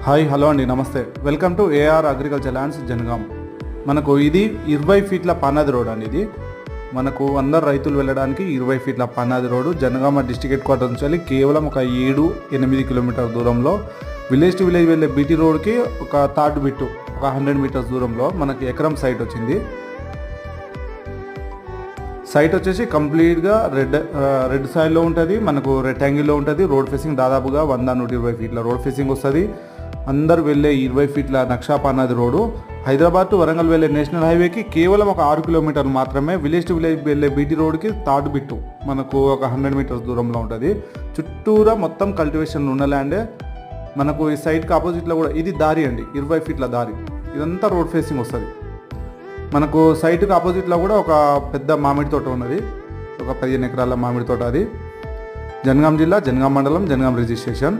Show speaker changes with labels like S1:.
S1: Hi hello అండి, నమస్తే. Welcome to AR agriculture lands Jangaon. మనకు ఇది 20 ఫీట్ల పన్నాది రోడ్ అండి. ఇది మనకు అందరు రైతులు వెళ్ళడానికి 20 ఫీట్ల పన్నాది road Jangaon district headquarter నుంచి వెళ్ళి కేవలం ఒక 7-8 కిలోమీటర్ దూరంలో విలేజ్ టు విలేజ్ వెళ్ళే బీటీ రోడ్కి ఒక థర్డ్ బిట్టు ఒక 100 మీటర్స్ దూరంలో మనకి ఎకరం సైట్ వచ్చింది. సైట్ వచ్చేసి కంప్లీట్గా రెడ్ సాయిల్లో ఉంటుంది. మనకు రెక్టాంగిల్లో ఉంటుంది. రోడ్ ఫేసింగ్ దాదాపుగా 100-120 ఫీట్ల రోడ్ ఫేసింగ్ వస్తుంది. అందరు వెళ్ళే 20 ఫీట్ల నక్షా పన్నాది రోడ్డు హైదరాబాద్ టు వరంగల్ వెళ్ళే నేషనల్ హైవేకి కేవలం ఒక 6 కిలోమీటర్లు మాత్రమే. విలేజ్ టు విలేజ్ వెళ్ళే బీటీ రోడ్కి థర్డ్ బిట్టు మనకు ఒక 100 మీటర్స్ దూరంలో ఉంటుంది. చుట్టూరా మొత్తం కల్టివేషన్ ఉన్న ల్యాండే. మనకు ఈ సైట్కి ఆపోజిట్లో కూడా ఇది దారి అండి, 20 ఫీట్ల దారి. ఇదంతా రోడ్ ఫేసింగ్ వస్తుంది. మనకు సైట్కి ఆపోజిట్లో కూడా ఒక పెద్ద మామిడి తోట ఉన్నది, ఒక 15 ఎకరాల మామిడి తోట. అది జనగాం జిల్లా, జనగాం మండలం, జనగాం రిజిస్ట్రేషన్.